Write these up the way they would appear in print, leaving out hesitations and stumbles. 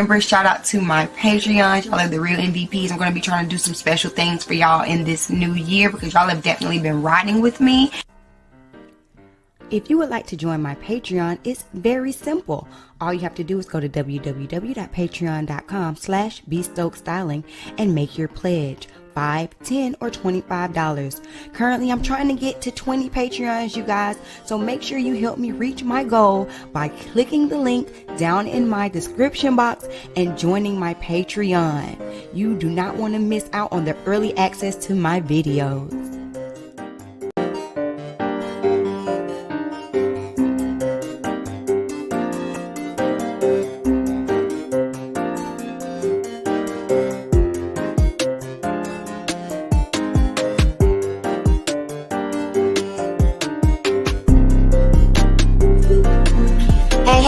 Remember, shout out to my Patreons. Y'all are the real MVPs. I'm going to be trying to do some special things for y'all in this new year because y'all have definitely been riding with me. If you would like to join my Patreon, it's very simple. All you have to do is go to www.patreon.com/bstokestyling and make your pledge. $5, $10, or $25. Currently, I'm trying to get to 20 Patreons, you guys, so make sure you help me reach my goal by clicking the link down in my description box and joining my Patreon. You do not want to miss out on the early access to my videos.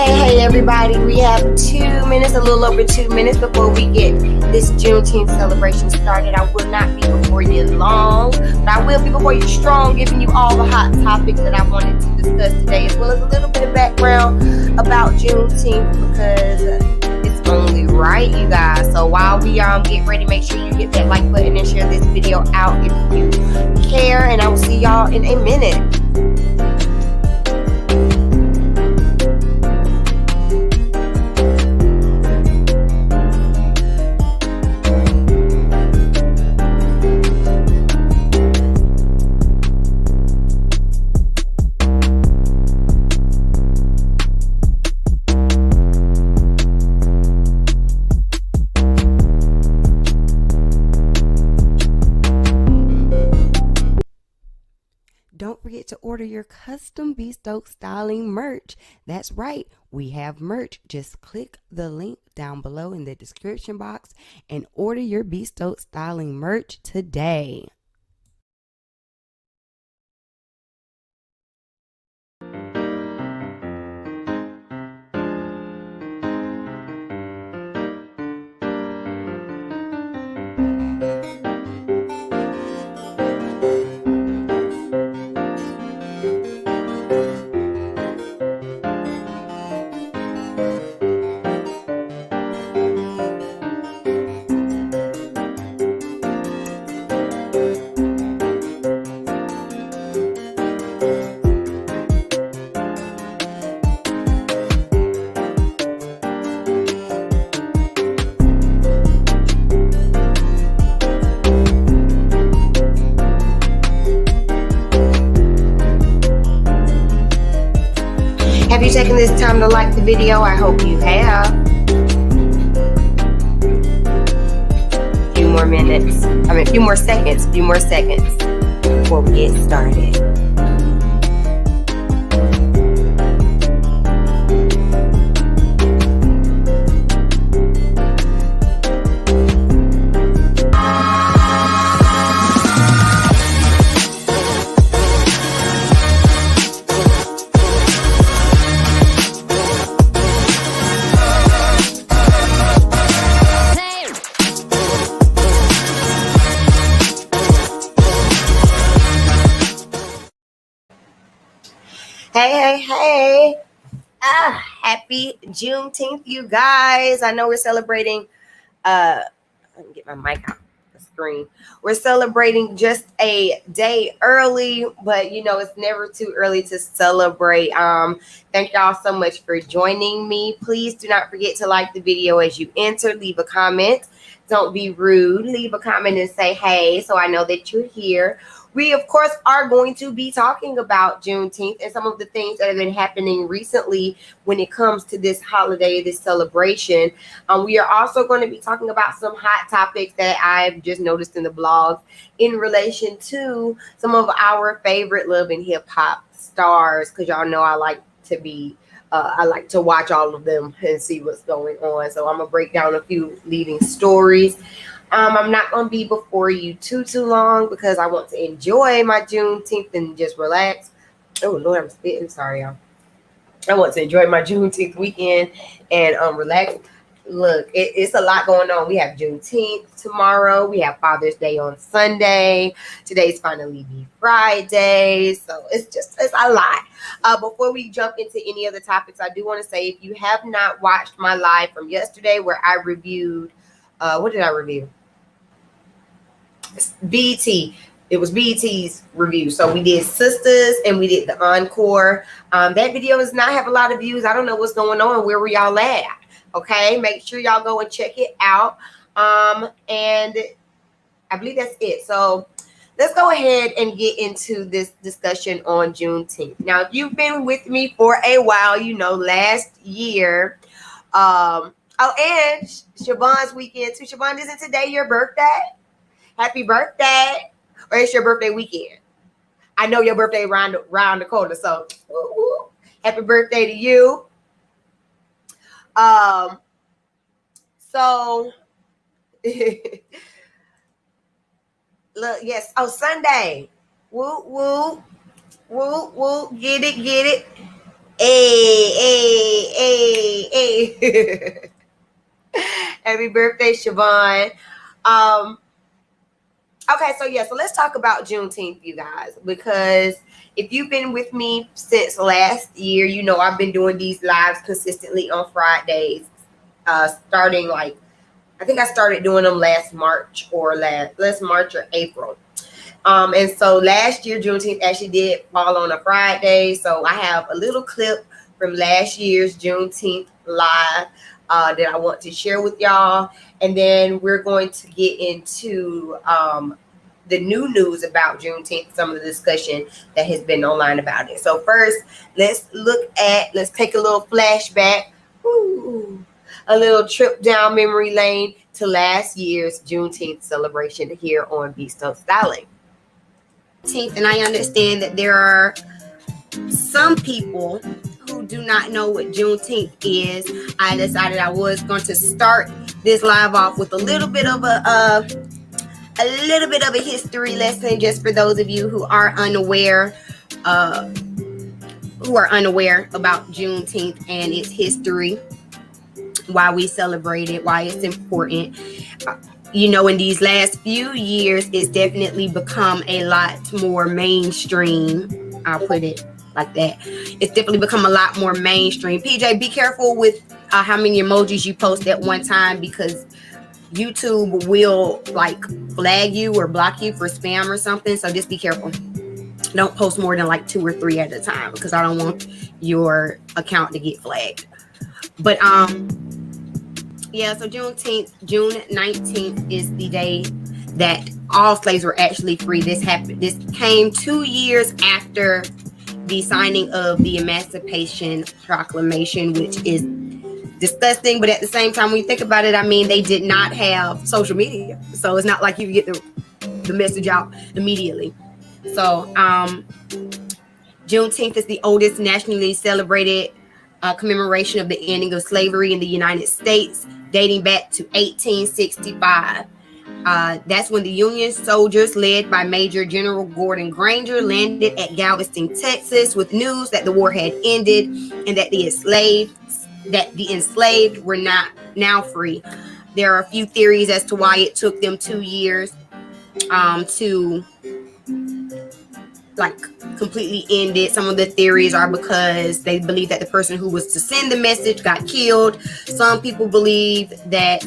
Hey everybody, we have 2 minutes, a little over 2 minutes before we get this Juneteenth celebration started. I will not be before you long, but I will be before you strong, giving you all the hot topics that I wanted to discuss today, as well as a little bit of background about Juneteenth, because it's only right, you guys. So while we get ready, make sure you hit that like button and share this video out if you care, and I will see y'all in a minute. Don't forget to order your custom Be Stoked Styling merch. That's right, we have merch. Just click the link down below in the description box and order your Be Stoked Styling merch today. Have you taken this time to like the video? I hope you have. A few more seconds before we get started. Hey. Happy Juneteenth, you guys. I know we're celebrating, let me get my mic out the screen. We're celebrating just a day early, but you know, it's never too early to celebrate. Thank y'all so much for joining me. Please do not forget to like the video as you enter. Leave a comment. Don't be rude. Leave a comment and say hey, so I know that you're here. We, of course, are going to be talking about Juneteenth and some of the things that have been happening recently when it comes to this holiday, this celebration. We are also going to be talking about some hot topics that I've just noticed in the blog in relation to some of our favorite love and hip hop stars, because y'all know I like to watch all of them and see what's going on. So I'm going to break down a few leading stories. I'm not going to be before you too long because I want to enjoy my Juneteenth and just relax. Oh, Lord, I'm spitting. Sorry, y'all. I want to enjoy my Juneteenth weekend and relax. look, it's a lot going on. We have Juneteenth tomorrow. We have Father's Day on Sunday. Today's finally be Friday. So it's a lot. Before we jump into any other topics, I do want to say, if you have not watched my live from yesterday where I reviewed, what did I review? BET. It was BET's review. So we did Sisters and we did the Encore. That video does not have a lot of views. I don't know what's going on. Where were y'all at? Okay, make sure y'all go and check it out. And I believe that's it. So let's go ahead and get into this discussion on Juneteenth. Now, if you've been with me for a while, you know last year, and Siobhan's weekend too. Siobhan, isn't today your birthday? Happy birthday. Or it's your birthday weekend. I know your birthday round the corner, so happy birthday to you. So look, yes. Oh, Sunday. Woo, woo, woo, woo. Get it. Hey. Happy birthday, Siobhan. Okay, so let's talk about Juneteenth, you guys, because if you've been with me since last year, you know I've been doing these lives consistently on Fridays, starting I think I started doing them last March or April. And so last year, Juneteenth actually did fall on a Friday, so I have a little clip from last year's Juneteenth live that I want to share with y'all. And then we're going to get into the new news about Juneteenth, some of the discussion that has been online about it. So first, let's take a little flashback, a little trip down memory lane to last year's Juneteenth celebration here on Beast of Styling. And I understand that there are some people who do not know what Juneteenth is. I decided I was going to start this live off with a little bit of a history lesson, just for those of you who are unaware about Juneteenth and its history, why we celebrate it, why it's important. You know, in these last few years, it's definitely become a lot more mainstream. I'll put it like that. It's definitely become a lot more mainstream. PJ, be careful with how many emojis you post at one time, because YouTube will flag you or block you for spam or something. So just be careful. Don't post more than 2 or 3 at a time, because I don't want your account to get flagged. But so Juneteenth, June 19th is the day that all slaves were actually free. This came 2 years after the signing of the Emancipation Proclamation, which is disgusting, but at the same time, when you think about it, I mean, they did not have social media, so it's not like you get the message out immediately. So Juneteenth is the oldest nationally celebrated commemoration of the ending of slavery in the United States, dating back to 1865. That's when the Union soldiers, led by Major General Gordon Granger, landed at Galveston, Texas, with news that the war had ended and that the enslaved were now free. There are a few theories as to why it took them 2 years to completely end it. Some of the theories are because they believe that the person who was to send the message got killed. Some people believe that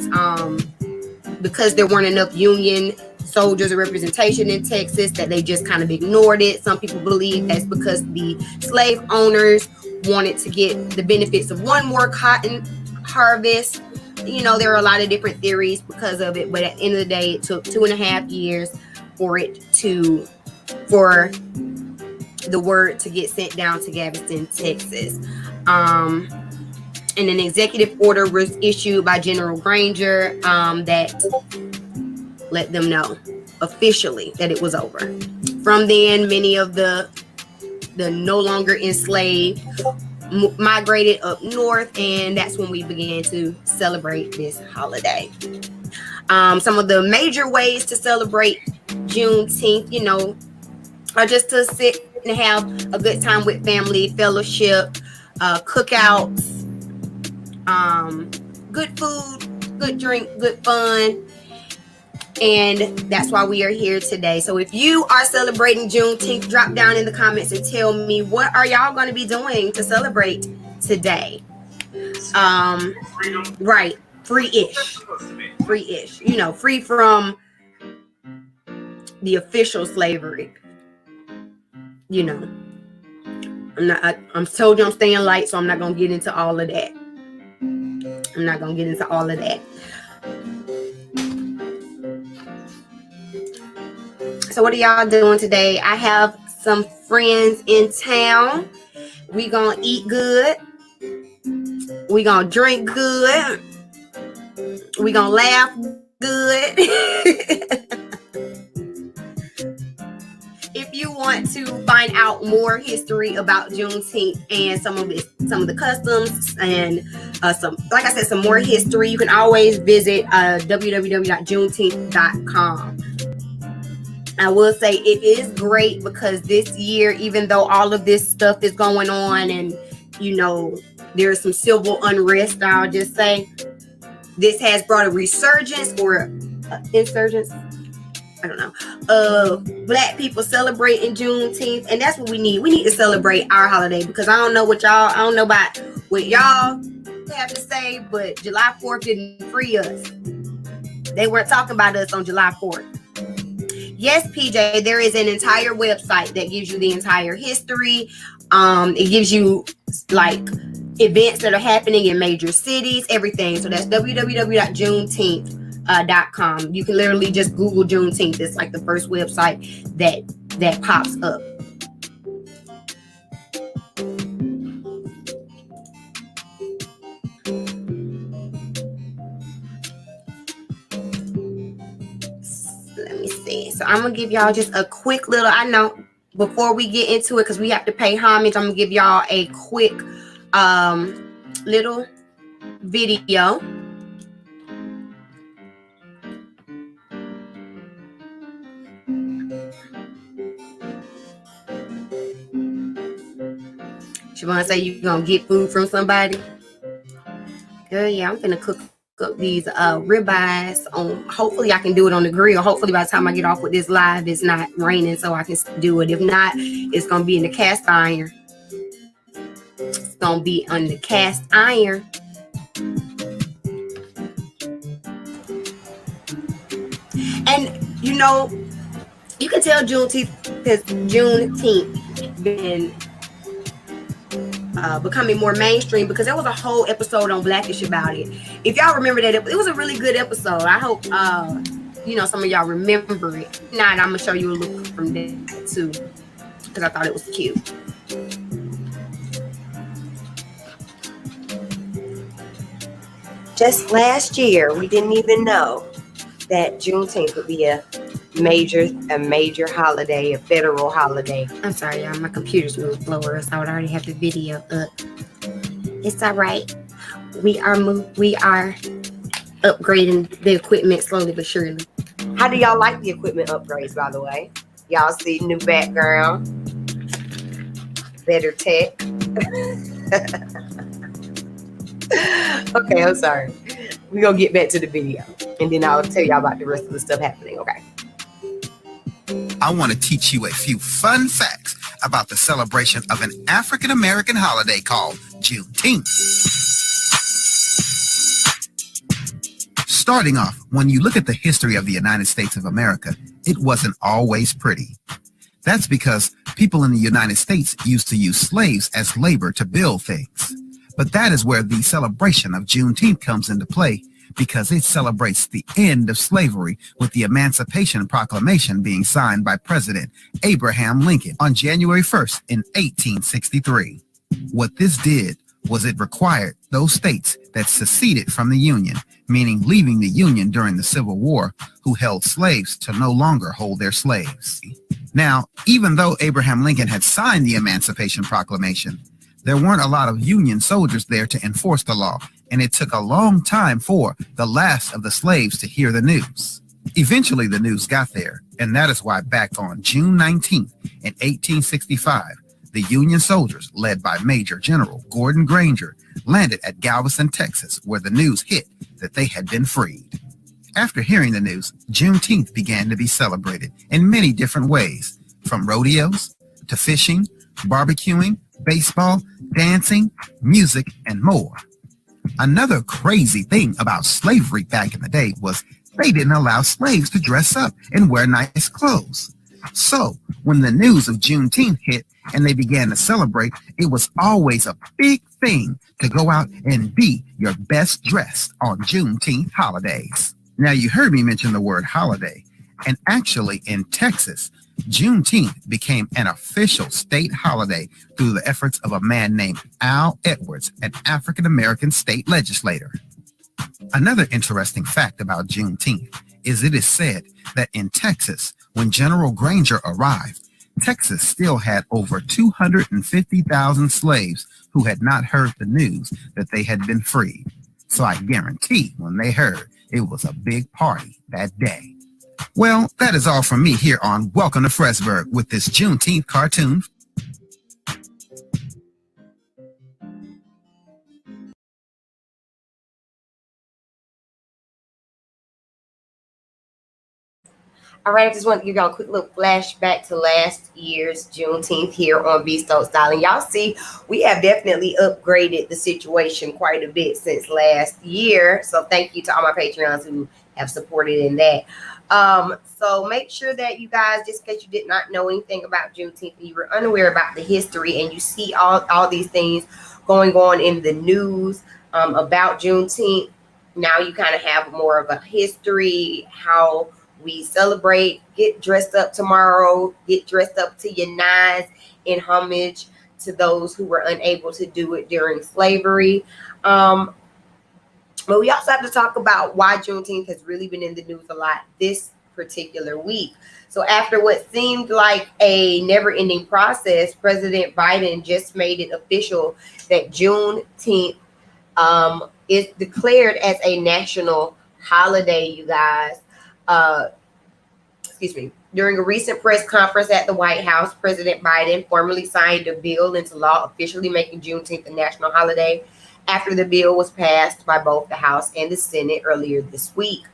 because there weren't enough Union soldiers or representation in Texas, that they just kind of ignored it. Some people believe that's because the slave owners wanted to get the benefits of one more cotton harvest. You know, there are a lot of different theories because of it, but at the end of the day, it took 2.5 years for the word to get sent down to Galveston, Texas. And an executive order was issued by General Granger that let them know officially that it was over. From then, many of the no longer enslaved migrated up north, and that's when we began to celebrate this holiday. Some of the major ways to celebrate Juneteenth, you know, are just to sit and have a good time with family, fellowship, cookouts, good food, good drink, good fun. And that's why we are here today. So if you are celebrating Juneteenth, drop down in the comments and tell me, what are y'all going to be doing to celebrate today? Right. Free-ish. Free-ish. You know, free from the official slavery. You know, I'm told you I'm staying light, so I'm not going to get into all of that. So what are y'all doing today? I have some friends in town. We gonna eat good. We gonna drink good. We gonna laugh good. If you want to find out more history about Juneteenth and some of the customs and some more history, you can always visit www.juneteenth.com. I will say it is great because this year, even though all of this stuff is going on and, you know, there's some civil unrest, I'll just say this has brought a resurgence or insurgence, I don't know, of Black people celebrating Juneteenth. And that's what we need. We need to celebrate our holiday because I don't know about what y'all have to say, but July 4th didn't free us. They weren't talking about us on July 4th. Yes, PJ, there is an entire website that gives you the entire history. It gives you like events that are happening in major cities, everything. So that's www.juneteenth.com. You can literally just Google Juneteenth. It's like the first website that pops up. So I'm going to give y'all just a quick little, I know before we get into it, because we have to pay homage, I'm going to give y'all a quick little video. Siobhan say you going to get food from somebody? Girl, yeah, I'm going to cook up these ribeyes on. Hopefully I can do it on the grill. Hopefully by the time I get off with this live, it's not raining so I can do it. If not, it's gonna be in the cast iron. It's gonna be on the cast iron. And you know, you can tell Juneteenth been becoming more mainstream because there was a whole episode on Blackish about it. If y'all remember that, it was a really good episode. I hope you know, some of y'all remember it. If not, I'm gonna show you a look from there too because I thought it was cute. Just last year, we didn't even know that Juneteenth would be a major holiday, a federal holiday. I'm sorry, y'all. My computer's moved slower, so I would already have the video up. It's all right. We are upgrading the equipment slowly but surely. How do y'all like the equipment upgrades, by the way? Y'all see new background, better tech. Okay, I'm sorry. We're gonna get back to the video, and then I'll tell y'all about the rest of the stuff happening. Okay. I want to teach you a few fun facts about the celebration of an African-American holiday called Juneteenth. Starting off, when you look at the history of the United States of America, it wasn't always pretty. That's because people in the United States used to use slaves as labor to build things. But that is where the celebration of Juneteenth comes into play, because it celebrates the end of slavery with the Emancipation Proclamation being signed by President Abraham Lincoln on January 1st in 1863. What this did was it required those states that seceded from the Union, meaning leaving the Union during the Civil War, who held slaves to no longer hold their slaves. Now, even though Abraham Lincoln had signed the Emancipation Proclamation, there weren't a lot of Union soldiers there to enforce the law, and it took a long time for the last of the slaves to hear the news. Eventually, the news got there, and that is why back on June 19th in 1865, the Union soldiers, led by Major General Gordon Granger, landed at Galveston, Texas, where the news hit that they had been freed. After hearing the news, Juneteenth began to be celebrated in many different ways, from rodeos to fishing, barbecuing, baseball, dancing, music, and more. Another crazy thing about slavery back in the day was they didn't allow slaves to dress up and wear nice clothes. So when the news of Juneteenth hit and they began to celebrate, it was always a big thing to go out and be your best dressed on Juneteenth holidays. Now, you heard me mention the word holiday, and actually in Texas, Juneteenth became an official state holiday through the efforts of a man named Al Edwards, an African-American state legislator. Another interesting fact about Juneteenth is it is said that in Texas, when General Granger arrived, Texas still had over 250,000 slaves who had not heard the news that they had been freed. So I guarantee when they heard, it was a big party that day. Well, that is all from me here on Welcome to Fresburg with this Juneteenth cartoon. All right, I just want to give y'all a quick little flashback to last year's Juneteenth here on Be Stoked Style. And y'all see, we have definitely upgraded the situation quite a bit since last year. So thank you to all my Patreons who have supported in that. So make sure that you guys, just in case you did not know anything about Juneteenth and you were unaware about the history and you see all these things going on in the news about Juneteenth, now you kind of have more of a history, how we celebrate, get dressed up tomorrow, get dressed up to your nines in homage to those who were unable to do it during slavery. But we also have to talk about why Juneteenth has really been in the news a lot this particular week. So after what seemed like a never-ending process, President Biden just made it official that Juneteenth is declared as a national holiday, you guys. During a recent press conference at the White House, President Biden formally signed a bill into law officially making Juneteenth a national holiday after the bill was passed by both the House and the Senate earlier this week.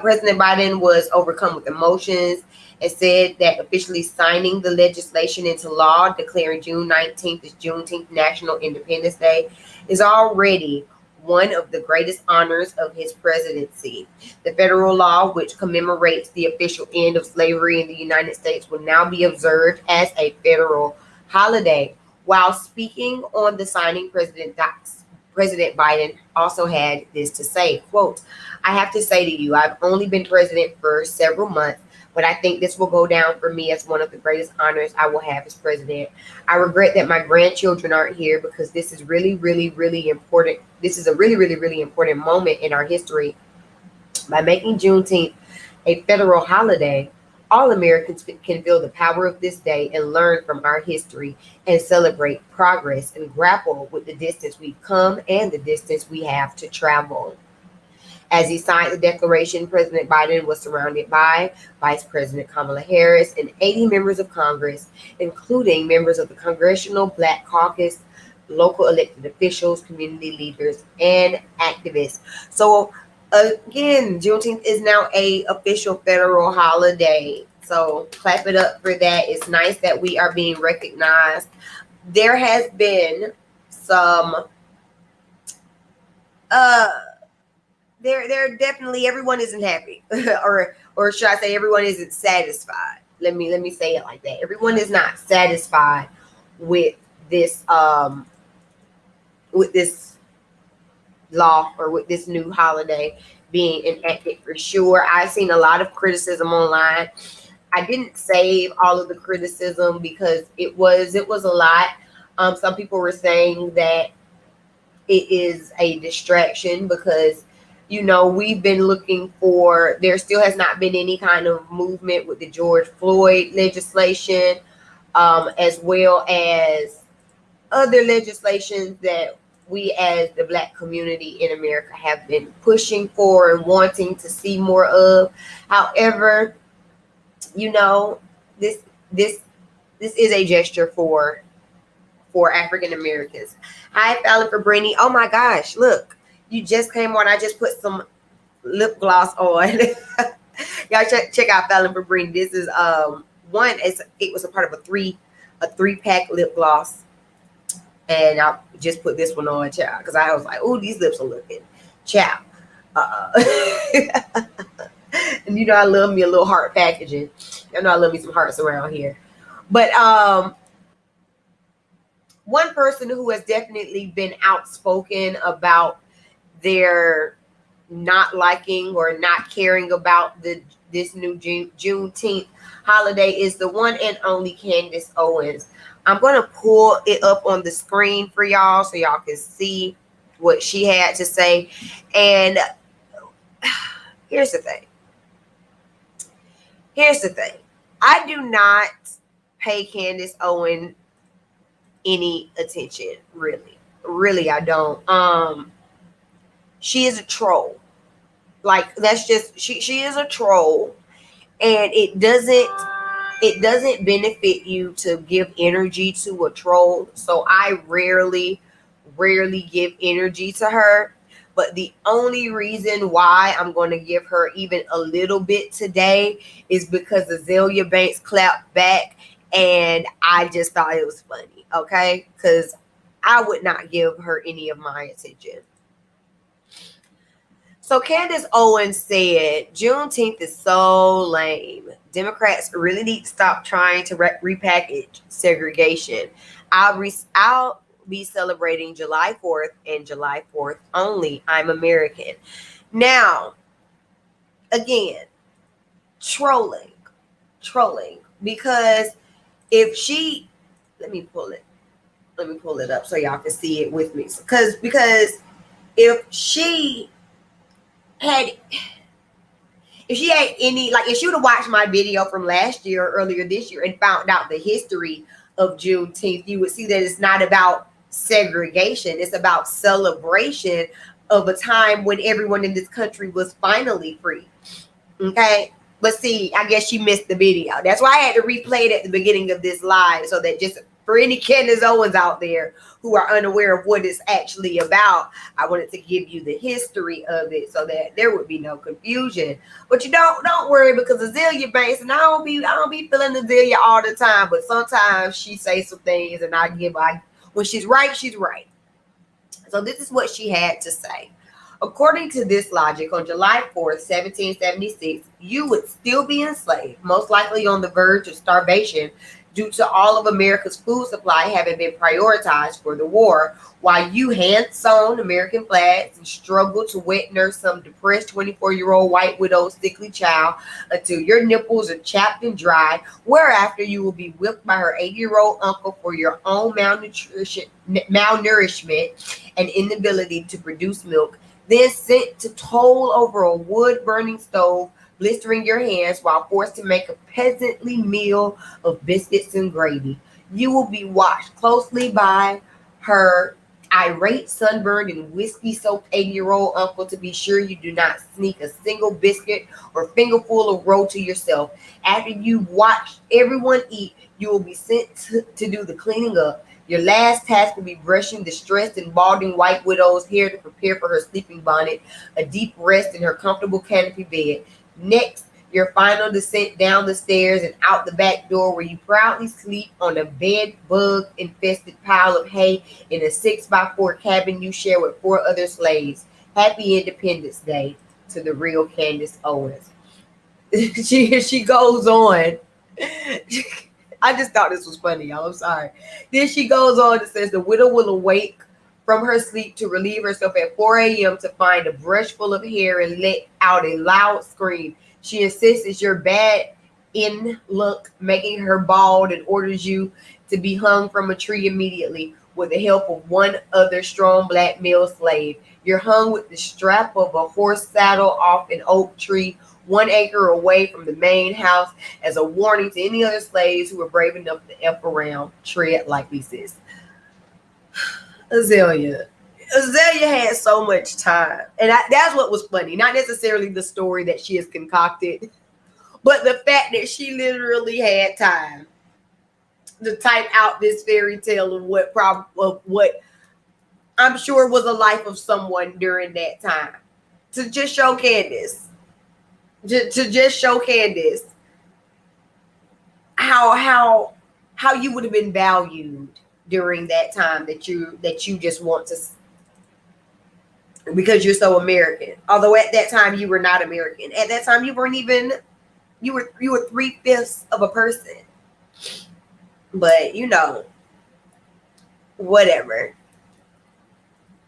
President Biden was overcome with emotions and said that officially signing the legislation into law, declaring June 19th as Juneteenth National Independence Day, is already one of the greatest honors of his presidency. The federal law, which commemorates the official end of slavery in the United States, will now be observed as a federal holiday. While speaking on the signing, President Biden also had this to say, quote, "I have to say to you, I've only been president for several months, but I think this will go down for me as one of the greatest honors I will have as president. I regret that my grandchildren aren't here because this is really, really, really important. This is a really, really, really important moment in our history. By making Juneteenth a federal holiday, all Americans can feel the power of this day and learn from our history and celebrate progress and grapple with the distance we've come and the distance we have to travel." As he signed the declaration, President Biden was surrounded by Vice President Kamala Harris and 80 members of Congress, including members of the Congressional Black Caucus, local elected officials, community leaders, and activists. So again, Juneteenth is now a official federal holiday. So clap it up for that. It's nice that we are being recognized. There has been some there definitely, everyone isn't happy or should I say everyone isn't satisfied. Let me say it like that. Everyone is not satisfied with this law or with this new holiday being enacted for sure. I've seen a lot of criticism online. I didn't save all of the criticism because it was a lot. Some people were saying that it is a distraction because, you know, we've been looking for, there still has not been any kind of movement with the George Floyd legislation, as well as other legislations that we as the Black community in America have been pushing for and wanting to see more of. However, you know, this is a gesture for for African Americans. Hi, Fallon for Brittany. Oh my gosh, look, you just came on. I just put some lip gloss on. Y'all check out Fallon for Brittany. This is one. It was a part of a three pack lip gloss, and I just put this one on, child, because I was like, oh, these lips are looking, child. And you know I love me a little heart packaging. I know I love me some hearts around here. But one person who has definitely been outspoken about their not liking or not caring about this new Juneteenth holiday is the one and only Candace Owens. I'm going to pull it up on the screen for y'all so y'all can see what she had to say. And here's the thing. I do not pay Candace Owens any attention, really I don't. She is a troll. Like, that's just, she is a troll, and it doesn't benefit you to give energy to a troll. So I rarely give energy to her. But the only reason why I'm going to give her even a little bit today is because Azalea Banks clapped back, and I just thought it was funny, okay? Because I would not give her any of my attention. So Candace Owens said, Juneteenth is so lame. Democrats really need to stop trying to repackage segregation. I'll be celebrating July 4th and July 4th only. I'm American. Now, again, trolling. Because if she, let me pull it up so y'all can see it with me. Because if she had any, like, if she would have watched my video from last year or earlier this year and found out the history of Juneteenth, you would see that it's not about segregation. It's about celebration of a time when everyone in this country was finally free. Okay. But see, I guess she missed the video. That's why I had to replay it at the beginning of this live, so that just for any Candace Owens out there who are unaware of what it's actually about, I wanted to give you the history of it so that there would be no confusion. But you don't worry, because Azalea Banks, and I don't be feeling Azalea all the time, but sometimes she says some things, and when she's right, she's right. So this is what she had to say. According to this logic, on July 4th, 1776, you would still be enslaved, most likely on the verge of starvation, due to all of America's food supply having been prioritized for the war, while you hand-sewn American flags and struggled to wet nurse some depressed 24-year-old white widow's sickly child until your nipples are chapped and dried, whereafter you will be whipped by her 80-year-old uncle for your own malnourishment and inability to produce milk, then sent to toil over a wood-burning stove, blistering your hands while forced to make a peasantly meal of biscuits and gravy. You will be watched closely by her irate, sunburned, and whiskey-soaked 80-year-old uncle to be sure you do not sneak a single biscuit or fingerful of roll to yourself. After you've watched everyone eat, you will be sent to do the cleaning up. Your last task will be brushing the stressed and balding white widow's hair to prepare for her sleeping bonnet, a deep rest in her comfortable canopy bed. Next, your final descent down the stairs and out the back door, where you proudly sleep on a bed bug infested pile of hay in a 6x4 cabin you share with 4 other slaves. Happy Independence Day to the real Candace Owens. She goes on. I just thought this was funny, y'all. I'm sorry. Then she goes on and says the widow will awake from her sleep to relieve herself at 4 a.m. to find a brush full of hair and let out a loud scream. She insists it's your bad in luck making her bald and orders you to be hung from a tree immediately with the help of one other strong black male slave. You're hung with the strap of a horse saddle off an oak tree 1 acre away from the main house as a warning to any other slaves who are brave enough to F around. Tread lightly, sis. Azalea had so much time, and that's what was funny. Not necessarily the story that she has concocted, but the fact that she literally had time. to type out this fairy tale of what I'm sure was a life of someone during that time, to just show Candace, to just show Candace how you would have been valued during that time that you just want to, because you're so American. Although at that time you were not American. At that time you weren't even, you were 3/5 of a person. But you know, whatever.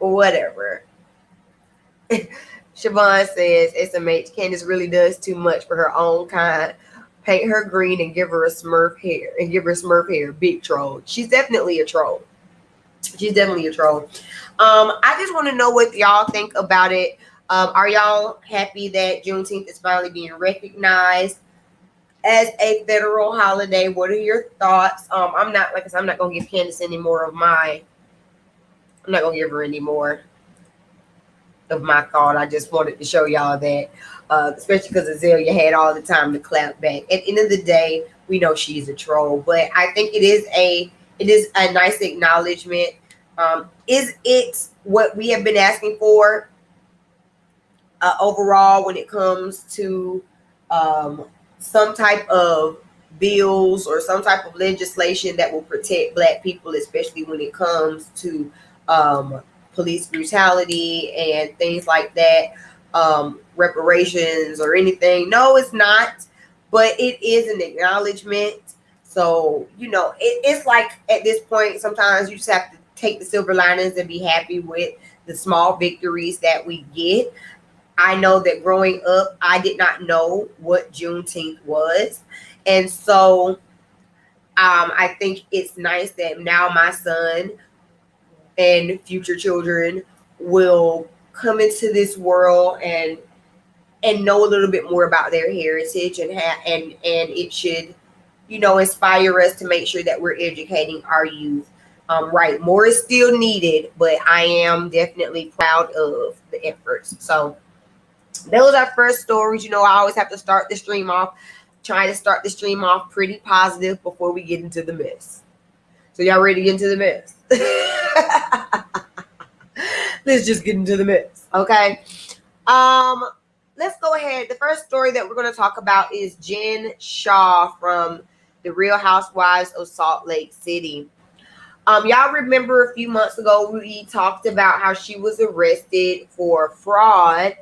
Siobhan says, SMH, Candace really does too much for her own kind. Paint her green and give her a Smurf hair. Big troll. She's definitely a troll. I just want to know what y'all think about it. Are y'all happy that Juneteenth is finally being recognized as a federal holiday? What are your thoughts? I'm not gonna give Candace any more of my. I'm not gonna give her any more of my thought. I just wanted to show y'all that, especially because Azalea had all the time to clap back. At the end of the day, we know she's a troll, but I think it is a nice acknowledgement. Is it what we have been asking for overall when it comes to some type of bills or some type of legislation that will protect Black people, especially when it comes to police brutality and things like that, reparations or anything? No, it's not, but it is an acknowledgement. So, you know, it's like at this point, sometimes you just have to take the silver linings and be happy with the small victories that we get. I know that growing up, I did not know what Juneteenth was. And so I think it's nice that now my son and future children will come into this world and know a little bit more about their heritage, and it should, you know, inspire us to make sure that we're educating our youth. Right, more is still needed, but I am definitely proud of the efforts. So those are first stories. You know, I always have to start the stream off, trying to start the stream off pretty positive before we get into the mess. So y'all ready to get into the mess? Let's just get into the mess, okay? Let's go ahead. The first story that we're going to talk about is Jen Shah from the Real Housewives of Salt Lake City. Y'all remember a few months ago we talked about how she was arrested for fraud.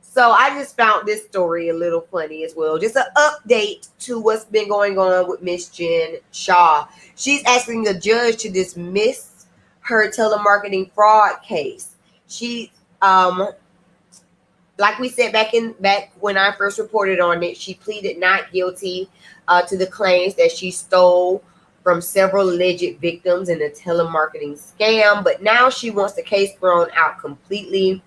So I just found this story a little funny as well. Just an update to what's been going on with Miss Jen Shah. She's asking the judge to dismiss her telemarketing fraud case. She, like we said back when I first reported on it, she pleaded not guilty to the claims that she stole from several alleged victims in a telemarketing scam. But now she wants the case thrown out completely.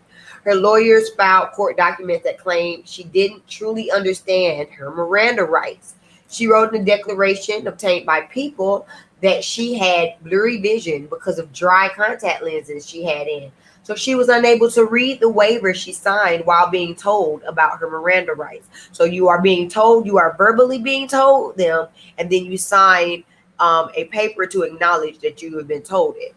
Her lawyers filed court documents that claim she didn't truly understand her Miranda rights. She wrote in a declaration obtained by People that she had blurry vision because of dry contact lenses she had in. So she was unable to read the waiver she signed while being told about her Miranda rights. So you are being told, you are verbally being told them, and then you sign a paper to acknowledge that you have been told it.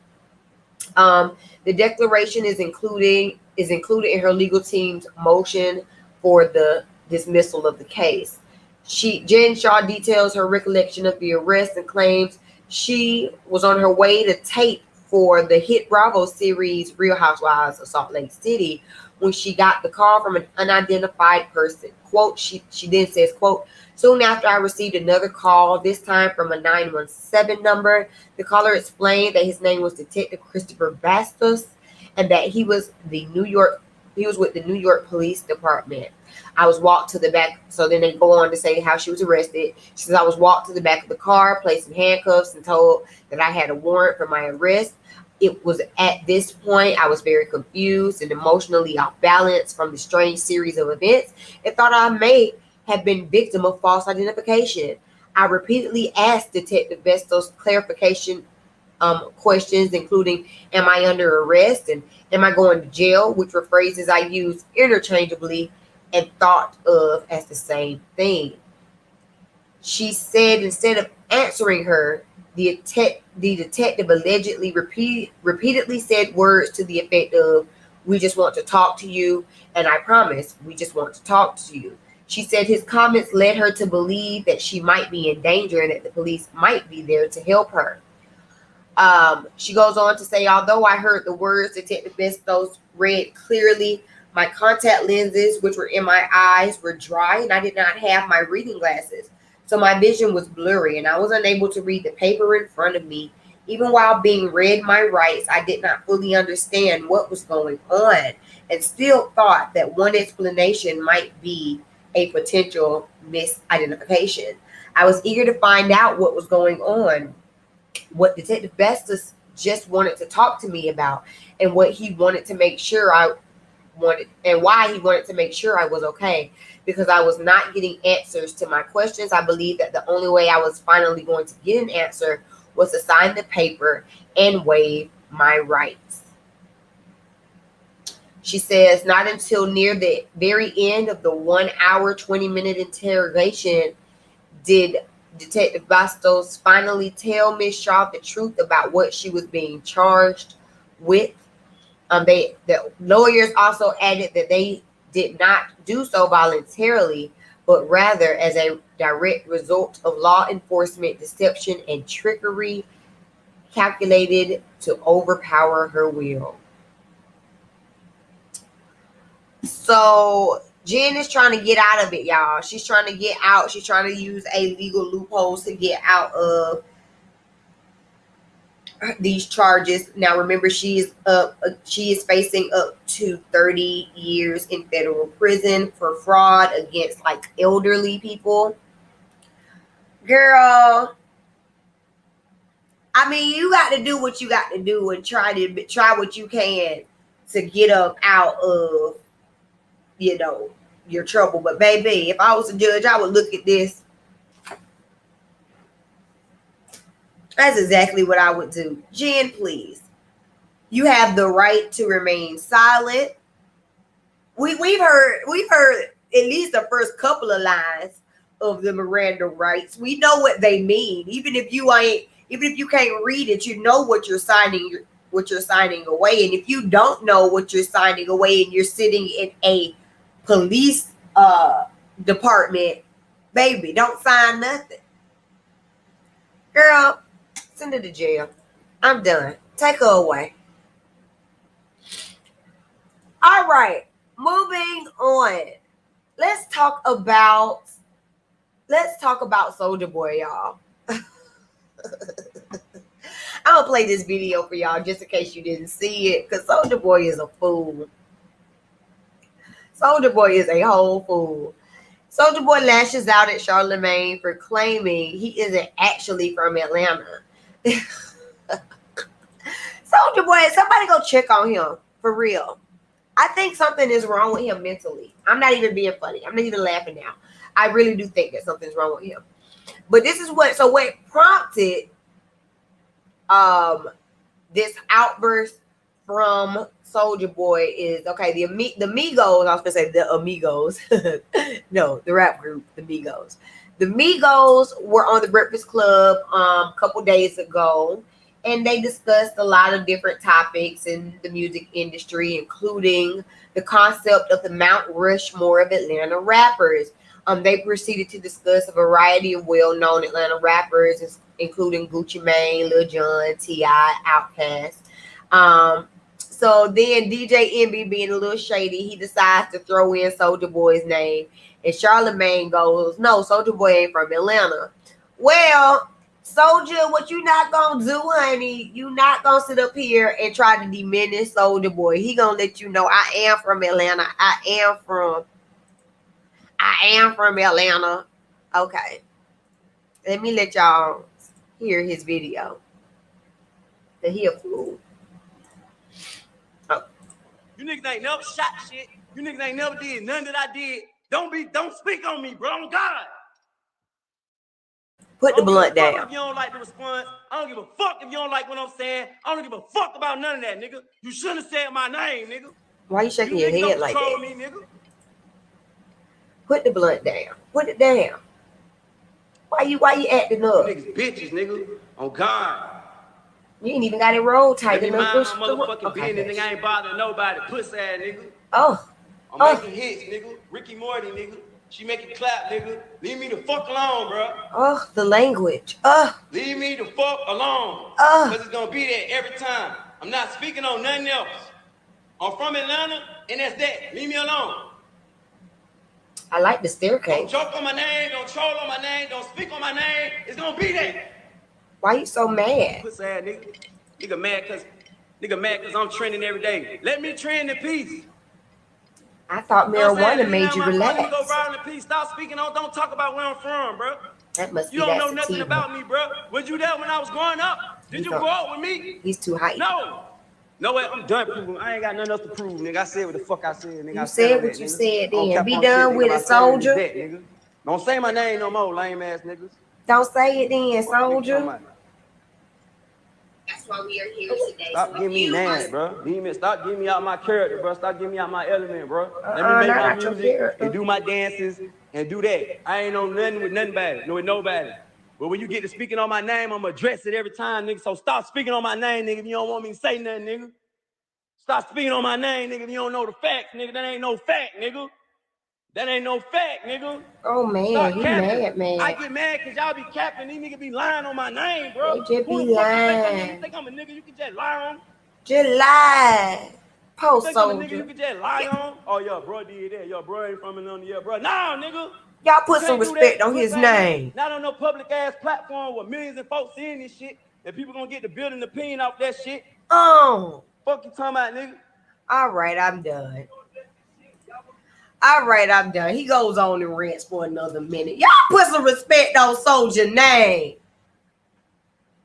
The declaration is included in her legal team's motion for the dismissal of the case. Jen Shah details her recollection of the arrest and claims she was on her way to tape for the hit Bravo series Real Housewives of Salt Lake City when she got the call from an unidentified person. Quote, she then says, quote, soon after I received another call, this time from a 917 number. The caller explained that his name was Detective Christopher Bastos and that he was with the New York Police Department. I was walked to the back. So then they go on to say how she was arrested. She says, I was walked to the back of the car, placed in handcuffs, and told that I had a warrant for my arrest. It was at this point I was very confused and emotionally off balance from the strange series of events and thought I may have been victim of false identification. I repeatedly asked Detective Bastos clarification questions, including, am I under arrest and am I going to jail, which were phrases I used interchangeably and thought of as the same thing. She said instead of answering her, The detective allegedly repeatedly said words to the effect of, "We just want to talk to you, and I promise we just want to talk to you." She said his comments led her to believe that she might be in danger and that the police might be there to help her. She goes on to say, "Although I heard the words Detective Bestos read clearly, my contact lenses, which were in my eyes, were dry, and I did not have my reading glasses. So my vision was blurry, and I was unable to read the paper in front of me. Even while being read my rights, I did not fully understand what was going on, and still thought that one explanation might be a potential misidentification. I was eager to find out what was going on, what Detective Bestos just wanted to talk to me about, and what he wanted to make sure I wanted, and why he wanted to make sure I was okay. Because I was not getting answers to my questions, I believed that the only way I was finally going to get an answer was to sign the paper and waive my rights." She says, "Not until near the very end of the 1 hour, 20-minute interrogation did Detective Bastos finally tell Miss Shaw the truth about what she was being charged with." The lawyers also added that they did not do so voluntarily, but rather as a direct result of law enforcement deception and trickery calculated to overpower her will. So Jen is trying to get out of it, y'all. She's trying to get out. She's trying to use a legal loophole to get out of these charges. Now, remember, she is facing up to 30 years in federal prison for fraud against like elderly people. Girl, I mean, you got to do what you got to do and try what you can to get up out of, your trouble. But baby, if I was a judge, I would look at this. That's exactly what I would do. Jen, please. You have the right to remain silent. We've heard at least the first couple of lines of the Miranda rights. We know what they mean. Even if you can't read it, you know what you're signing away. And if you don't know what you're signing away and you're sitting in a police department, baby, don't sign nothing. Girl, send her to jail. I'm done. Take her away. All right, moving on. Let's talk about SoulJa Boy, y'all. I'm gonna play this video for y'all just in case you didn't see it, because SoulJa Boy is a fool. SoulJa Boy is a whole fool. SoulJa Boy lashes out at Charlamagne for claiming he isn't actually from Atlanta. SoulJa Boy, somebody go check on him for real. I think something is wrong with him mentally. I'm not even being funny. I'm not even laughing now. I really do think that something's wrong with him. But this is what prompted this outburst from SoulJa Boy is, okay, the Migos, I was gonna say the Amigos. No, the rap group, the Migos. The Migos were on the Breakfast Club a couple days ago, and they discussed a lot of different topics in the music industry, including the concept of the Mount Rushmore of Atlanta rappers. They proceeded to discuss a variety of well-known Atlanta rappers, including Gucci Mane, Lil Jon, T.I., Outkast. So then DJ Envy, being a little shady, he decides to throw in SoulJa Boy's name. And Charlamagne goes, "No, SoulJa Boy ain't from Atlanta." Well, SoulJa, what you not gonna do, honey? You not gonna sit up here and try to diminish SoulJa Boy. He gonna let you know, I am from Atlanta. I am from Atlanta. Okay. Let me let y'all hear his video. That he a fool. Oh. You niggas ain't never shot shit. You niggas ain't never did none that I did. Don't speak on me, bro. On God. Put the blunt down. If you don't like the response, I don't give a fuck if you don't like what I'm saying. I don't give a fuck about none of that, nigga. You shouldn't have said my name, nigga. Why you shaking your head like that? Me, nigga. Put the blunt down. Put it down. Why you acting You up? niggas bitches, nigga. On God. You ain't even got it roll tight Let me enough. mind my motherfucking business, nigga. I ain't bothering nobody. Pussy ass nigga. Oh. I'm making hits, nigga. Ricky Morty, nigga. She make it clap, nigga. Leave me the fuck alone, bro. Oh, the language. Leave me the fuck alone. Cause it's gonna be there every time. I'm not speaking on nothing else. I'm from Atlanta, and that's that. Leave me alone. I like the staircase. Don't joke on my name, don't troll on my name, don't speak on my name. It's gonna be there. Why you so mad? Pussy ass nigga. Nigga mad cause I'm trending every day. Let me trend in peace. I thought marijuana made you relax. Let me go viral in peace. Stop speaking on, don't talk about where I'm from, bro. That must be You don't that know nothing sativa. about me, bro. Was you there when I was growing up? Did you grow up with me? He's too hype. No. No way, I'm done proving. I ain't got nothing else to prove, nigga. I said what the fuck I said, nigga. You said what you said then. Be done with it, SoulJa. Don't say my name no more, lame ass niggas. Don't say it then, SoulJa. That's why we are here today. Stop getting me mad, bro. Stop getting me out my character, bro. Stop getting me out my element, bro. Let me make my music and do my dances and do that. I ain't on nothing with nobody, with nobody. But when you get to speaking on my name, I'm gonna address it every time, nigga. So stop speaking on my name, nigga, if you don't want me to say nothing, nigga. Stop speaking on my name, nigga, if you don't know the facts, nigga. That ain't no fact, nigga. That ain't no fact, nigga. Oh, man, he mad, man. I get mad because y'all be capping. These niggas be lying on my name, bro. They just be lying. You think I'm a nigga you can just lie on? Just lie. Post I'm a nigga you SoulJa. can just lie on? Oh, your bro did that. Your bro ain't from Atlanta. Yeah, bro. Nah, nigga. Y'all put some respect on his name. Not on no public ass platform with millions of folks seeing this shit. And people gonna get to build an opinion off that shit. Oh. Fuck you talking about, nigga. All right, I'm done. All right, I'm done. He goes on and rants for another minute. Y'all put some respect on SoulJa name.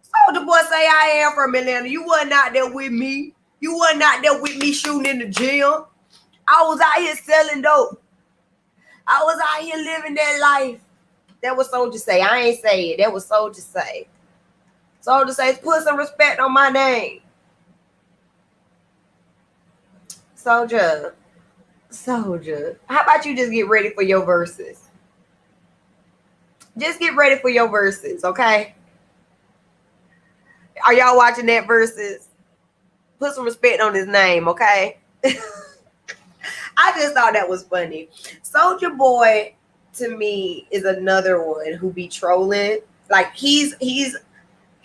SoulJa Boy say I am from Atlanta. You wasn't out there with me. You wasn't out there with me shooting in the gym. I was out here selling dope. I was out here living that life. That was SoulJa say. I ain't say it. That was SoulJa say. SoulJa say, put some respect on my name. SoulJa, how about you just get ready for your verses? Just get ready for your verses, okay? Are y'all watching that verses? Put some respect on his name, okay? I just thought that was funny. SoulJa Boy, to me, is another one who be trolling. Like he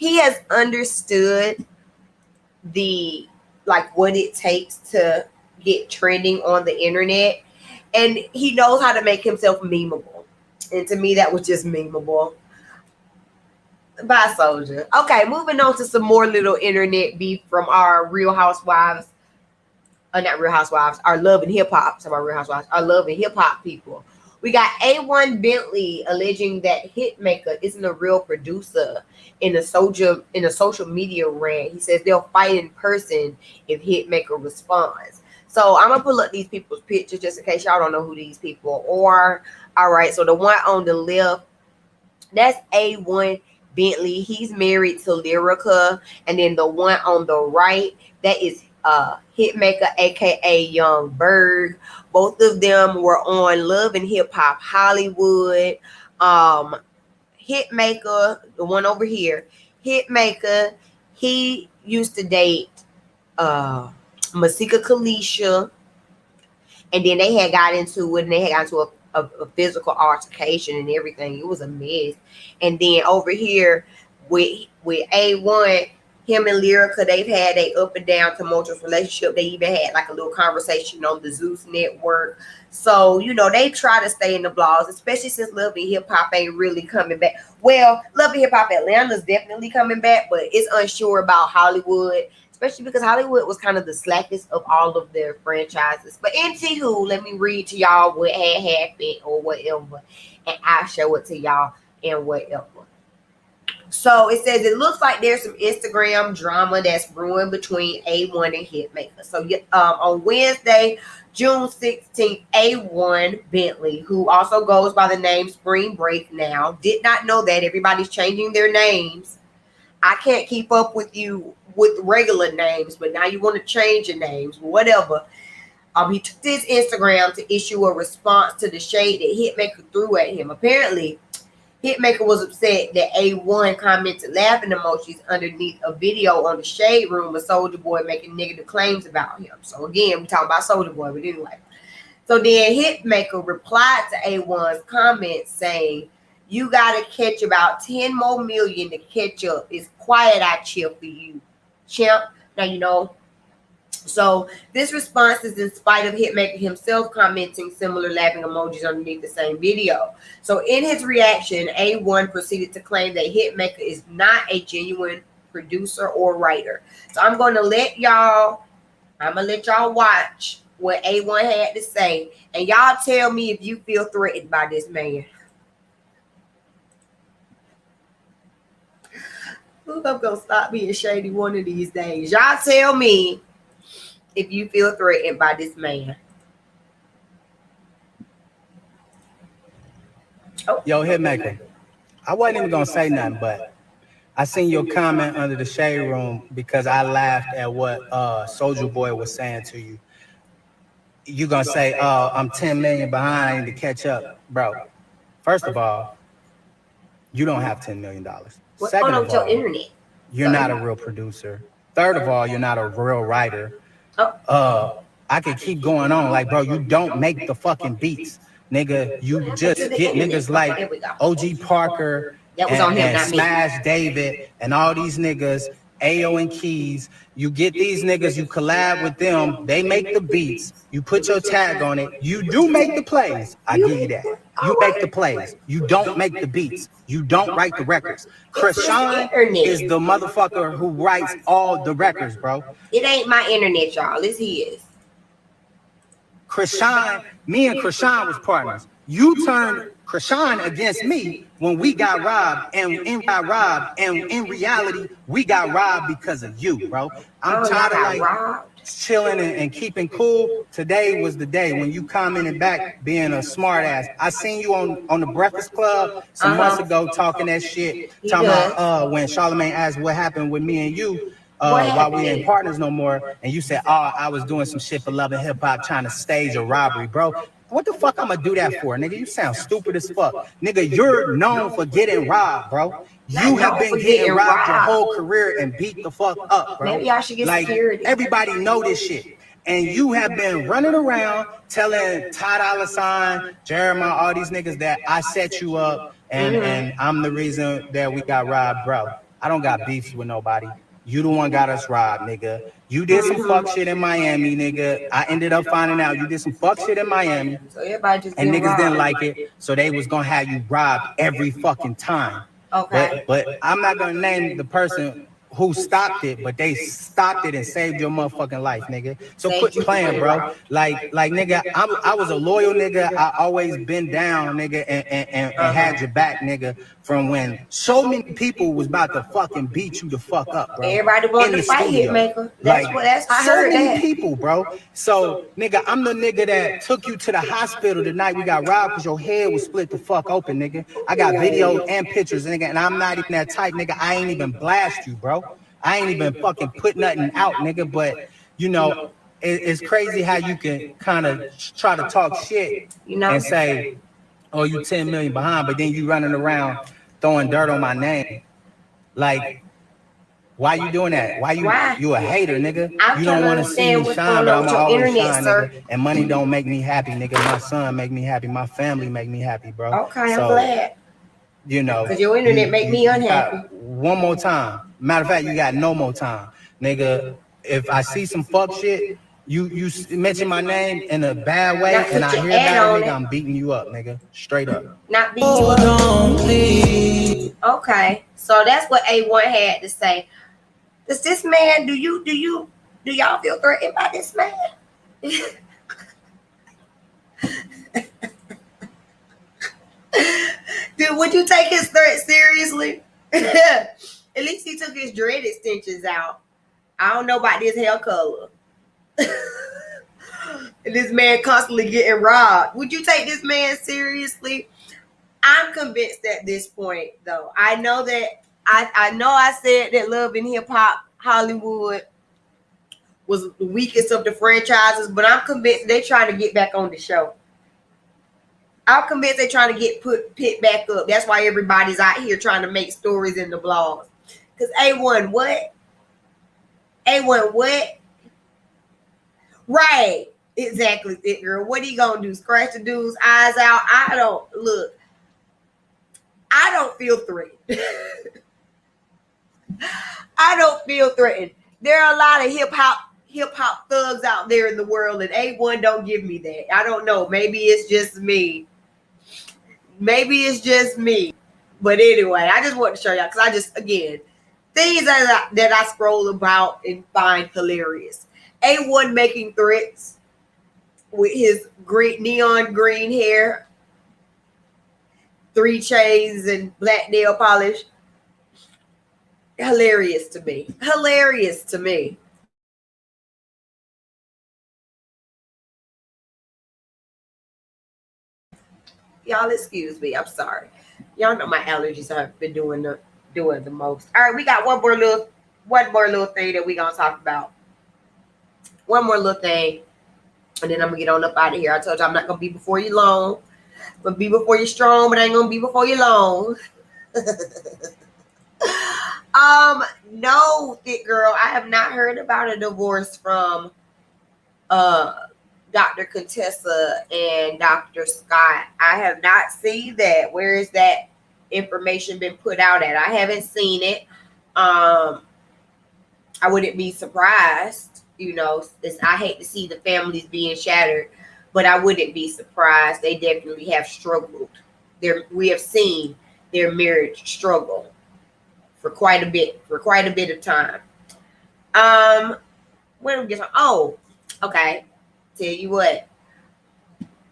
has understood the what it takes to get trending on the internet, and he knows how to make himself memeable. And to me, that was just memeable. Bye, SoulJa. Okay, moving on to some more little internet beef from our Real Housewives. Not Real Housewives, our Love and Hip Hop. Some of our Real Housewives, our Love and Hip Hop people. We got A1 Bentley alleging that Hitmaka isn't a real producer in a social media rant. He says they'll fight in person if Hitmaka responds. So I'm gonna pull up these people's pictures just in case y'all don't know who these people are. All right, so the one on the left, that's A1 Bentley. He's married to Lyrica, and then the one on the right, that is Hitmaka, aka Young Berg. Both of them were on Love and Hip Hop Hollywood. Hitmaka, the one over here, Hitmaka, he used to date Masika Kalisha, and then they had got into it, and they had got into a physical altercation and everything. It was a mess. And then over here with A1, him and Lyrica, they've had a up and down tumultuous relationship. They even had like a little conversation on the Zeus network. So, you know, they try to stay in the blogs, especially since Love and Hip Hop ain't really coming back. Well, Love and Hip Hop Atlanta's definitely coming back, but it's unsure about Hollywood, especially because Hollywood was kind of the slackest of all of their franchises. But anywho, let me read to y'all what had happened or whatever, and I'll show it to y'all and whatever. So it says it looks like there's some Instagram drama that's brewing between A1 and Hitmaka. So on Wednesday, June 16th, A1 Bentley, who also goes by the name Spring Break now, did not know that everybody's changing their names. I can't keep up with you with regular names, but now you want to change your names, whatever. He took his Instagram to issue a response to the shade that Hitmaka threw at him. Apparently, Hitmaka was upset that A1 commented laughing emojis underneath a video on the Shade Room of SoulJa Boy making negative claims about him. So again, we talking about SoulJa Boy, but anyway. So then Hitmaka replied to A1's comment saying, "You gotta catch about 10 more million to catch up. It's quiet out here for you, champ." Now you know. So this response is in spite of Hitmaka himself commenting similar laughing emojis underneath the same video. So in his reaction, A1 proceeded to claim that Hitmaka is not a genuine producer or writer. So I'm gonna let y'all watch what A1 had to say, and y'all tell me if you feel threatened by this man. I'm gonna stop being shady one of these days. Y'all tell me if you feel threatened by this man. Oh. Yo, Hitmaka, I wasn't even gonna say nothing, but I seen your comment under the Shade Room because I laughed at what SoulJa Boy was saying to you. You gonna say, "Oh, I'm 10 million behind, I need to catch up," bro? First of all, you don't have $10 million. Second of all, internet. You're not a real producer. Third of all, you're not a real writer. I could keep going on. Like, bro, you don't make the fucking beats, nigga. You just get niggas like OG Parker and Smash David and all these niggas, Ayo and Keys. You get these niggas, you collab with them, they make the beats, you put your tag on it, you do make the plays. I give you that. You make the plays. You don't make the beats. You don't write the records. Krishan is the motherfucker who writes all the records, bro. It ain't my internet, y'all. It's his. Krishan, me and Krishan was partners. You turned Krishan against me when we got robbed, and in reality, we got robbed because of you, bro. I'm tired of like chilling and keeping cool. Today was the day when you commented back being a smart ass. I seen you on the Breakfast Club some months ago talking that shit, talking about when Charlamagne asked what happened with me and you. While we ain't partners no more, and you said, "Oh, I was doing some shit for Love and Hip Hop, trying to stage a robbery, bro." What the fuck I'm gonna do that for, nigga? You sound stupid as fuck, nigga. You're known for getting robbed, bro. You have been getting robbed your whole career and beat the fuck up, bro. Maybe I should get security. Everybody know this shit, and you have been running around telling Ty Dolla $ign, Jeremiah, all these niggas that I set you up, and I'm the reason that we got robbed, bro. I don't got beefs with nobody. You the one got us robbed, nigga. You did some fuck shit in Miami, nigga. I ended up finding out you did some fuck shit in Miami. So everybody just and niggas didn't like it, so they was gonna have you robbed every fucking time. Okay. But I'm not gonna name the person who stopped it, but they stopped it and saved your motherfucking life, nigga. So quit playing, bro. Like nigga, I was a loyal nigga. I always been down, nigga, and had your back, nigga, from when so many people was about to fucking beat you the fuck up, bro. Everybody wanted to fight Hitmaka. That's I heard so many that. people, bro. So, nigga, I'm the nigga that took you to the hospital the night we got robbed because your head was split the fuck open, nigga. I got videos and pictures, nigga, and I'm not even that type, nigga. I ain't even blast you, bro. I ain't even fucking put nothing out, nigga. But, you know, it's crazy how you can kind of try to talk shit, you know, and say, "Oh, you 10 million behind," but then you running around throwing dirt on my name. Like, why you doing that? Why you a hater, nigga? You don't want to see me shine, but I'm always shine, nigga. And money don't make me happy, nigga. My son make me happy. My family make me happy, bro. Okay, I'm glad. You know, because your internet make me unhappy. One more time. Matter of fact, you got no more time, nigga. If I see some fuck shit, you mention my name in a bad way, and I hear about it, nigga, I'm beating you up, nigga. Straight up. Not beating you up. Okay, so that's what A1 had to say. Does this man? Do y'all feel threatened by this man? Dude, would you take his threat seriously? At least he took his dread extensions out. I don't know about this hair color. And this man constantly getting robbed. Would you take this man seriously? I'm convinced at this point, though. I know that I said that Love and Hip Hop Hollywood was the weakest of the franchises, but I'm convinced they're trying to get back on the show. I'm convinced they're trying to get picked back up. That's why everybody's out here trying to make stories in the blogs. Because A1 what? A1 what? Right. Exactly, thick girl. What are you going to do? Scratch the dude's eyes out? I don't feel threatened. I don't feel threatened. There are a lot of hip hop thugs out there in the world, and A1 don't give me that. I don't know. Maybe it's just me. But anyway, I just want to show y'all because again, things that I scroll about and find hilarious. A1 making threats with his neon green hair, 3 chains and black nail polish. Hilarious to me. Y'all excuse me. I'm sorry. Y'all know my allergies have been doing the most. All right, we got one more little thing that we gonna talk about. One more little thing, and then I'm gonna get on up out of here. I told you I'm not gonna be before you long. I'm gonna be before you strong, but I ain't gonna be before you long. No, thick girl, I have not heard about a divorce from Dr. Contessa and Dr. Scott. I have not seen that. Where is that information been put out at? I haven't seen it. I wouldn't be surprised. You know, I hate to see the families being shattered, but I wouldn't be surprised. They definitely have struggled. We have seen their marriage struggle for quite a bit of time. Where do we get from? Oh, okay. Tell you what.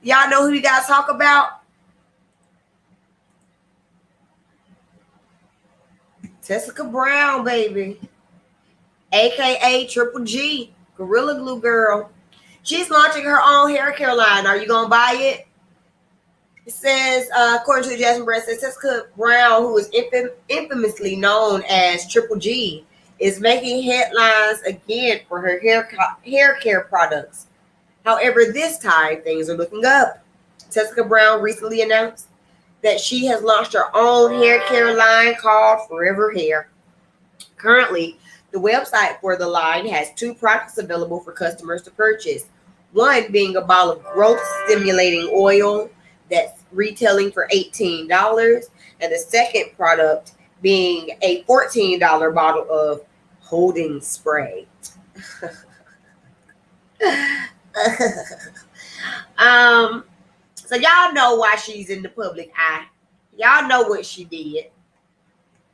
Y'all know who you guys talk about? Tessica Brown, baby. AKA Triple G, Gorilla Glue Girl. She's launching her own hair care line. Are you going to buy it? It says, according to the Jasmine Brand, says Tessica Brown, who is infamously known as Triple G, is making headlines again for her hair care products. However, this time, things are looking up. Tessica Brown recently announced that she has launched her own hair care line called Forever Hair. Currently, the website for the line has 2 products available for customers to purchase. One being a bottle of growth-stimulating oil that's retailing for $18, and the second product being a $14 bottle of holding spray. So y'all know why she's in the public eye. Y'all know what she did.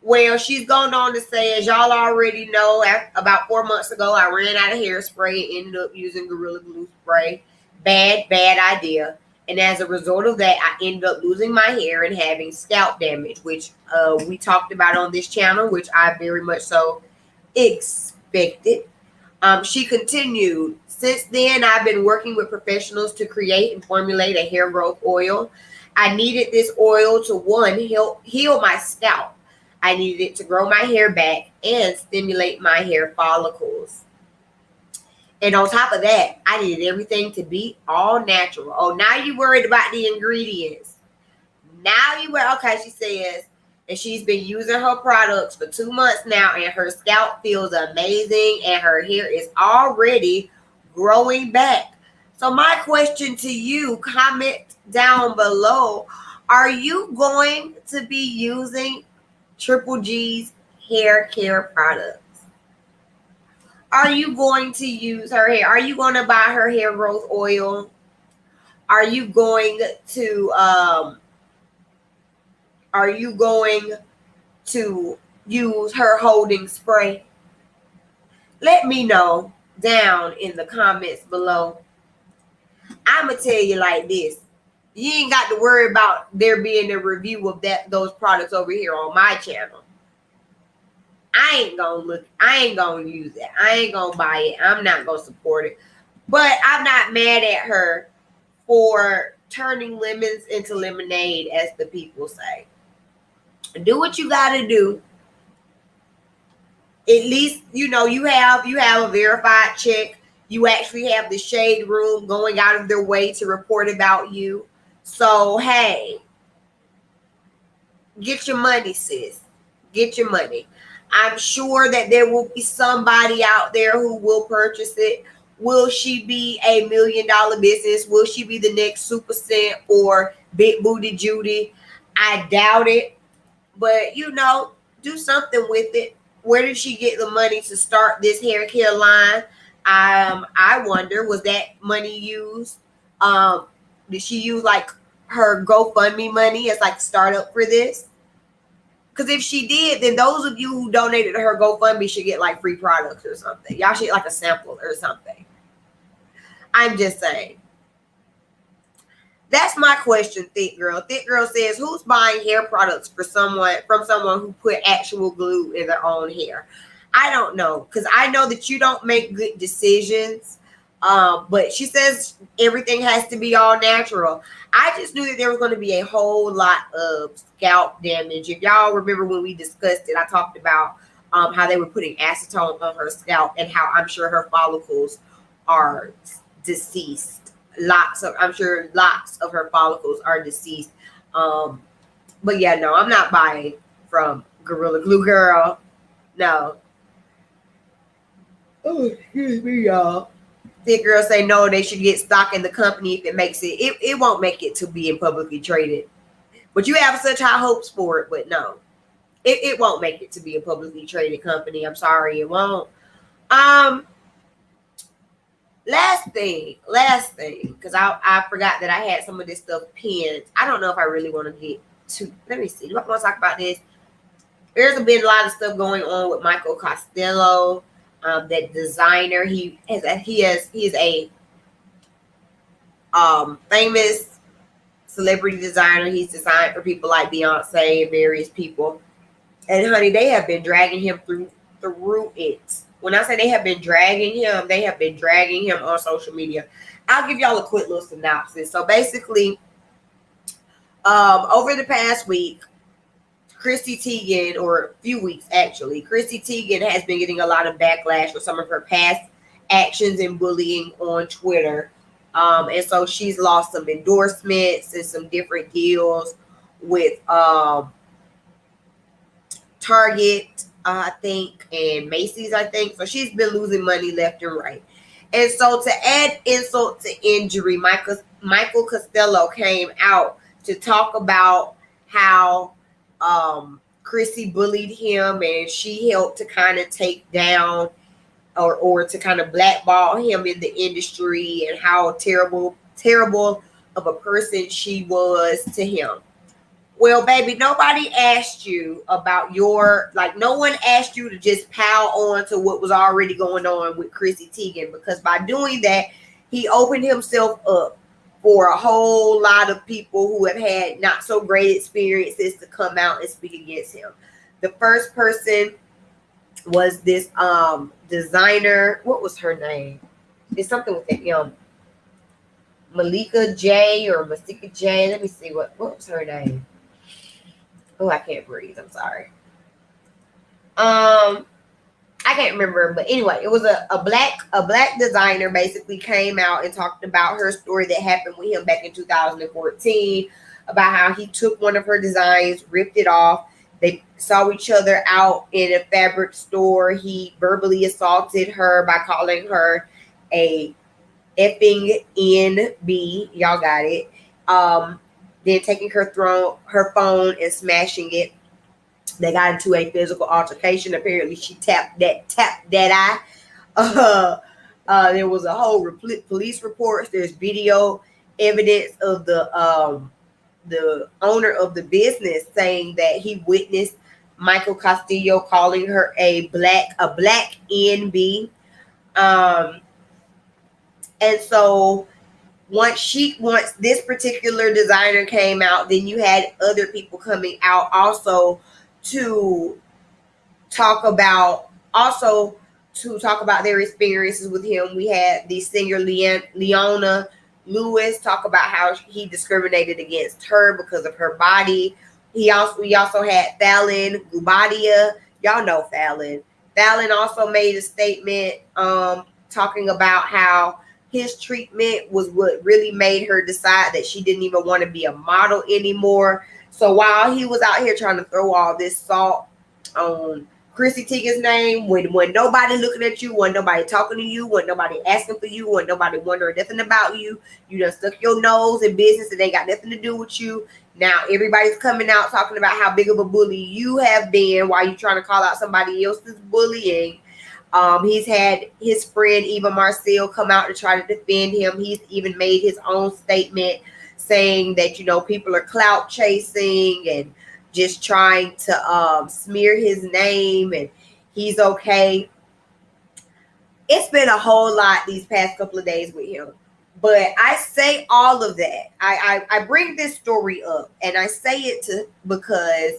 Well, she's going on to say, as y'all already know, about 4 months ago, I ran out of hairspray and ended up using Gorilla Glue spray. Bad idea. And as a result of that, I ended up losing my hair and having scalp damage, which we talked about on this channel, which I very much so expected. She continued, since then, I've been working with professionals to create and formulate a hair growth oil. I needed this oil to, one, help heal my scalp. I needed it to grow my hair back and stimulate my hair follicles. And on top of that, I needed everything to be all natural. Oh, now you worried about the ingredients. Okay, she says, and she's been using her products for 2 months now, and her scalp feels amazing, and her hair is already growing back. So my question to you, comment down below, are you going to be using Triple G's hair care products? Are you going to use her hair? Are you going to buy her hair growth oil? Are you going to use her holding spray? Let me know down in the comments below. I'm going to tell you like this. You ain't got to worry about there being a review of those products over here on my channel. I ain't gonna use it. I ain't gonna buy it. I'm not gonna support it. But I'm not mad at her for turning lemons into lemonade, as the people say. Do what you gotta do. At least, you know, you have a verified check. You actually have the Shade Room going out of their way to report about you. So, hey, get your money, sis. Get your money. I'm sure that there will be somebody out there who will purchase it. Will she be $1 million business? Will she be the next Super Cent or Big Booty Judy? I doubt it. But, you know, do something with it. Where did she get the money to start this hair care line? I wonder, was that money used? Did she use like her GoFundMe money as like startup for this? Because if she did, then those of you who donated to her GoFundMe should get like free products or something. Y'all should get like a sample or something. I'm just saying. That's my question, Thick Girl. Thick Girl says, who's buying hair products from someone who put actual glue in their own hair? I don't know, because I know that you don't make good decisions. But she says everything has to be all natural. I just knew that there was going to be a whole lot of scalp damage. If y'all remember when we discussed it, I talked about how they were putting acetone on her scalp and how I'm sure her follicles are deceased. I'm sure lots of her follicles are deceased. But yeah, no, I'm not buying from Gorilla Glue Girl. No. Oh, excuse me, y'all. Thick Girl say no, they should get stock in the company if it makes it. It won't make it to being publicly traded. But you have such high hopes for it, but no. It won't make it to be a publicly traded company. I'm sorry, it won't. Last thing, because I forgot that I had some of this stuff pinned. I don't know if I really want to get to. Let me see. Do I want to talk about this? There's been a lot of stuff going on with Michael Costello. That designer, he is a famous celebrity designer. He's designed for people like Beyonce and various people. And honey, they have been dragging him through it. When I say they have been dragging him on social media. I'll give y'all a quick little synopsis. So basically, over the past week, Chrissy Teigen, or a few weeks actually, Chrissy Teigen has been getting a lot of backlash for some of her past actions and bullying on Twitter. And so she's lost some endorsements and some different deals with Target, I think, and Macy's, I think. So she's been losing money left and right. And so to add insult to injury, Michael Costello came out to talk about how Chrissy bullied him and she helped to kind of take down or to kind of blackball him in the industry and how terrible of a person she was to him. Well, baby, nobody asked you about no one asked you to just pile on to what was already going on with Chrissy Teigen, because by doing that, he opened himself up for a whole lot of people who have had not so great experiences to come out and speak against him. The first person was this designer. What was her name? It's something with that Malika J or Masika J. Let me see what was her name. Oh, I can't breathe. I'm sorry. I can't remember, but anyway, it was a black designer basically came out and talked about her story that happened with him back in 2014, about how he took one of her designs, ripped it off. They saw each other out in a fabric store. He verbally assaulted her by calling her a effing NB. Y'all got it. Then taking her phone and smashing it. They got into a physical altercation. Apparently, she tapped that eye. There was a whole police reports. There's video evidence of the owner of the business saying that he witnessed Michael Castillo calling her a black NB. And so once this particular designer came out, then you had other people coming out also to talk about their experiences with him. We had the singer Leona Lewis talk about how he discriminated against her because of her body. We also had Fallon Gubadia. Y'all know Fallon. Fallon also made a statement talking about how his treatment was what really made her decide that she didn't even want to be a model anymore. So while he was out here trying to throw all this salt on Chrissy Teigen's name, when nobody looking at you, when nobody talking to you, when nobody asking for you, when nobody wondering nothing about you, you done stuck your nose in business and they got nothing to do with you. Now everybody's coming out talking about how big of a bully you have been while you trying to call out somebody else's bullying. He's had his friend Eva Marcel come out to try to defend him. He's even made his own statement saying that, you know, people are clout chasing and just trying to smear his name, and he's okay. It's been a whole lot these past couple of days with him. But I say all of that. I bring this story up, and I say it because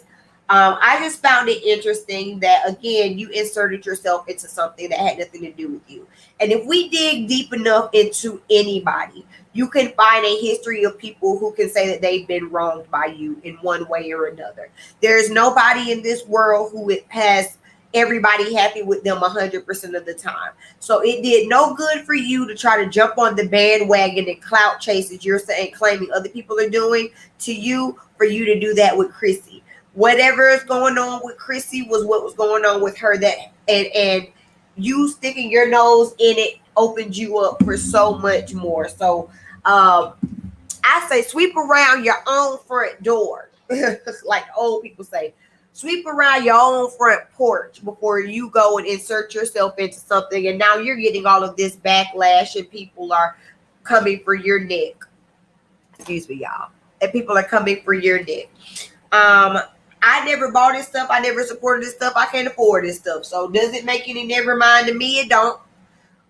I just found it interesting that, again, you inserted yourself into something that had nothing to do with you. And if we dig deep enough into anybody, you can find a history of people who can say that they've been wronged by you in one way or another. There's nobody in this world who has everybody happy with them 100% of the time. So it did no good for you to try to jump on the bandwagon and clout chase, as you're saying, claiming other people are doing to you, for you to do that with Chrissy. Whatever is going on with Chrissy was what was going on with her. That and you sticking your nose in it opened you up for so much more. So I say sweep around your own front door. Like old people say, sweep around your own front porch before you go and insert yourself into something. And now you're getting all of this backlash and people are coming for your neck. Excuse me, y'all. And people are coming for your neck. I never bought this stuff. I never supported this stuff. I can't afford this stuff. So does it make any never mind to me? It don't.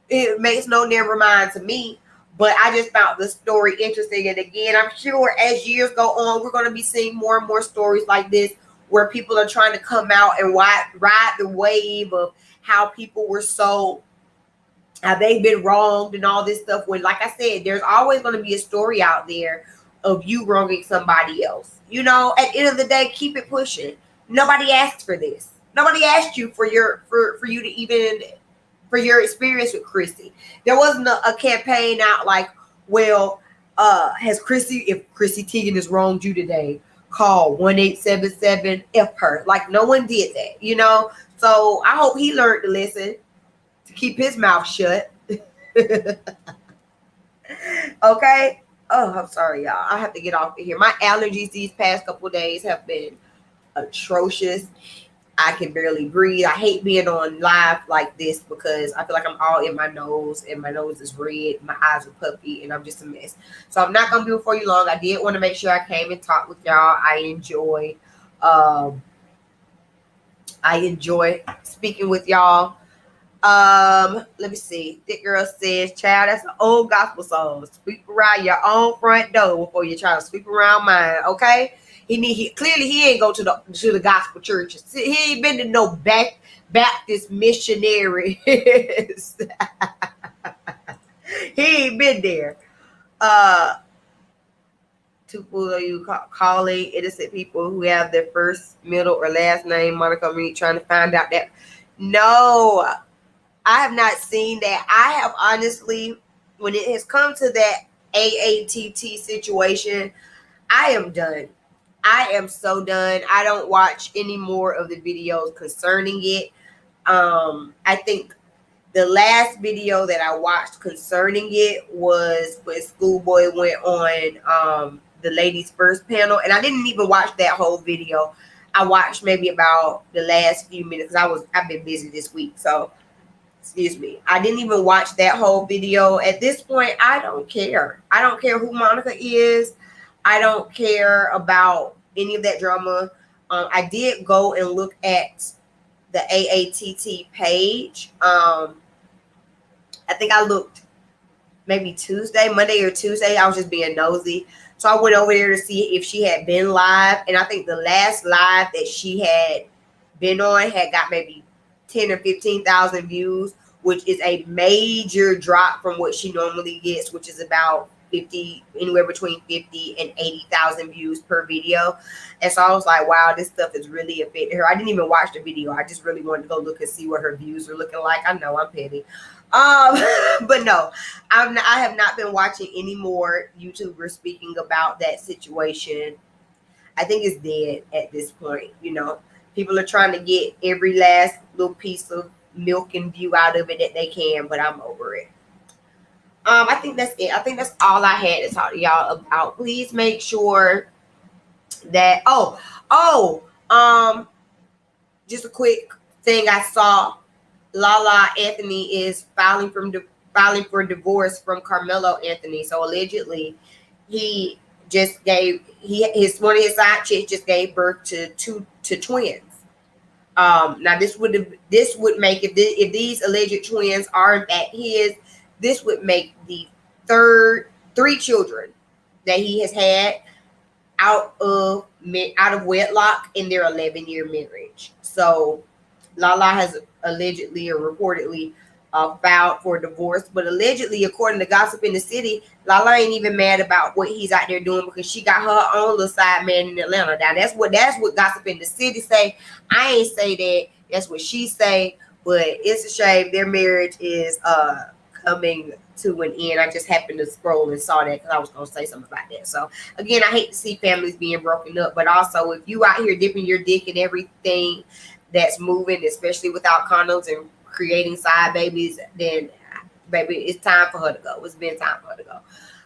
It makes no never mind to me. But I just found the story interesting. And again, I'm sure as years go on, we're going to be seeing more and more stories like this, where people are trying to come out and ride the wave of how people were so, how they've been wronged and all this stuff. When, like I said, there's always going to be a story out there of you wronging somebody else. You know, at the end of the day, keep it pushing. Nobody asked for this. Nobody asked you for you to even, for your experience with Chrissy. There wasn't a campaign out like, well, if Chrissy Teigen has wronged you today, call 1-877 her. Like, no one did that, you know. So I hope he learned to listen, to keep his mouth shut. Okay. Oh, I'm sorry, y'all. I have to get off of here. My allergies these past couple of days have been atrocious. I can barely breathe. I hate being on live like this because I feel like I'm all in my nose and my nose is red. My eyes are puffy and I'm just a mess. So I'm not going to be before you long. I did want to make sure I came and talked with y'all. I enjoy speaking with y'all. Let me see. Thick Girl says, child, that's an old gospel song. Sweep around your own front door before you try to sweep around mine. Okay. Clearly he ain't go to the gospel church. He ain't been to no Baptist missionaries. He ain't been there. Too full of you calling innocent people who have their first, middle, or last name Monica Reed, trying to find out that. No, I have not seen that. I have honestly, when it has come to that AATT situation, I am done. I am so done. I don't watch any more of the videos concerning it. I think the last video that I watched concerning it was when Schoolboy went on the ladies' first panel, and I didn't even watch that whole video. I watched maybe about the last few minutes because I've been busy this week. So, excuse me. I didn't even watch that whole video. At this point, I don't care. I don't care who Monica is. I don't care about any of that drama. I did go and look at the AATT page. I think I looked maybe Monday or Tuesday. I was just being nosy. So I went over there to see if she had been live. And I think the last live that she had been on had got maybe 10 or 15,000 views, which is a major drop from what she normally gets, which is about anywhere between 50 and 80,000 views per video. And so I was like, wow, this stuff is really affecting her. I didn't even watch the video. I just really wanted to go look and see what her views are looking like. I know I'm petty. But no, I have not been watching any more YouTubers speaking about that situation. I think it's dead at this point. You know, people are trying to get every last little piece of milk and view out of it that they can, but I'm over it. I think that's it. I think that's all I had to talk to y'all about. Please make sure that just a quick thing I saw. LaLa Anthony is filing for divorce from Carmelo Anthony. So allegedly, he just gave one of his side chicks just gave birth to twins. Now this would make if these alleged twins are in fact his, this would make the three children that he has had out of wedlock in their 11-year marriage. So LaLa has allegedly or reportedly filed for divorce, but allegedly, according to Gossip in the City, LaLa ain't even mad about what he's out there doing because she got her own little side man in Atlanta. Now that's what Gossip in the City say. I ain't say that. That's what she say. But it's a shame their marriage is coming to an end. I just happened to scroll and saw that because I was gonna say something about that. So again, I hate to see families being broken up, but also if you out here dipping your dick in everything that's moving, especially without condoms and creating side babies, then baby, it's time for her to go. It's been time for her to go.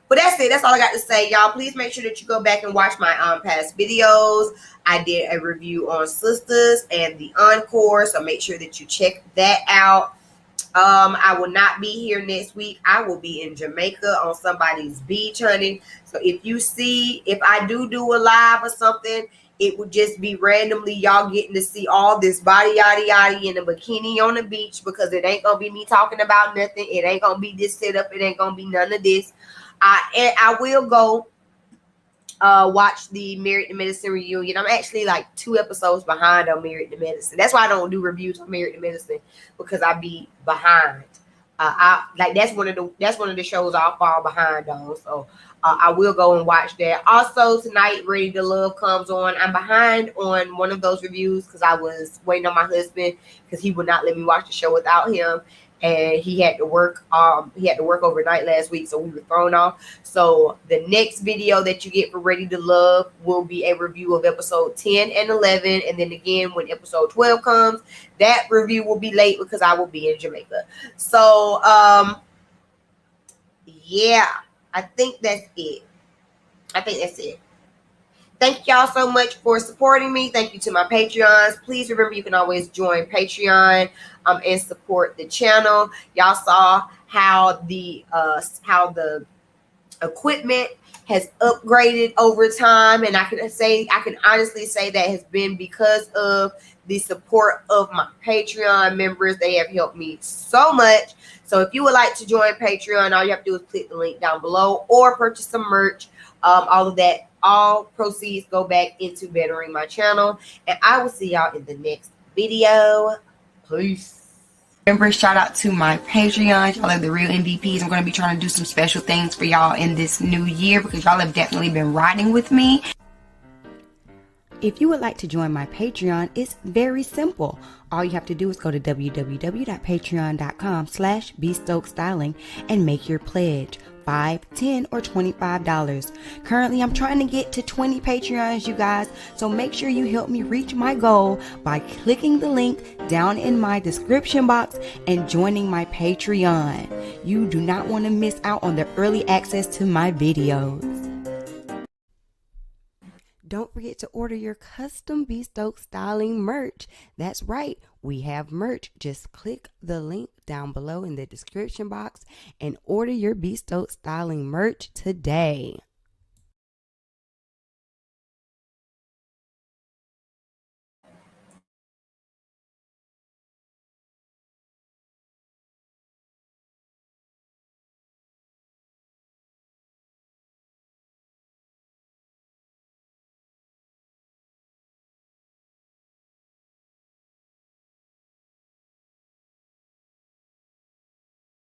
But that's it. That's all I got to say, y'all. Please make sure that you go back and watch my past videos. I did a review on Sisters and the Encore, so make sure that you check that out. I will not be here next week. I will be in Jamaica on somebody's beach, honey. So if I do a live or something, it would just be randomly y'all getting to see all this body yada in a bikini on the beach, because it ain't gonna be me talking about nothing. It ain't gonna be this setup. It ain't gonna be none of this. I will go watch the Married to Medicine reunion. I'm actually like 2 episodes behind on Married to Medicine. That's why I don't do reviews on Married to Medicine, because I be behind. That's one of the shows I'll fall behind on. So I will go and watch that. Also tonight, Ready to Love comes on. I'm behind on one of those reviews because I was waiting on my husband because he would not let me watch the show without him. And he had to work. He had to work overnight last week, so we were thrown off. So the next video that you get for Ready to Love will be a review of episode 10 and 11, and then again when episode 12 comes, that review will be late because I will be in Jamaica. So yeah, I think that's it. Thank y'all so much for supporting me. Thank you to my Patreons. Please remember you can always join Patreon and support the channel. Y'all saw how the equipment has upgraded over time, and I can honestly say that has been because of the support of my Patreon members. They have helped me so much. So if you would like to join Patreon, all you have to do is click the link down below or purchase some merch. All of that, all proceeds go back into bettering my channel. And I will see y'all in the next video. Peace. Remember, shout out to my Patreon. Y'all are the real MVPs. I'm going to be trying to do some special things for y'all in this new year because y'all have definitely been riding with me. If you would like to join my Patreon, it's very simple. All you have to do is go to www.patreon.com/bstokestyling and make your pledge. $5, $10, or $25. Currently, I'm trying to get to 20 Patreons, you guys. So make sure you help me reach my goal by clicking the link down in my description box and joining my Patreon. You do not want to miss out on the early access to my videos. Don't forget to order your custom Be Stoked Styling merch. That's right, we have merch. Just click the link down below in the description box and order your Be Stoked Styling merch today.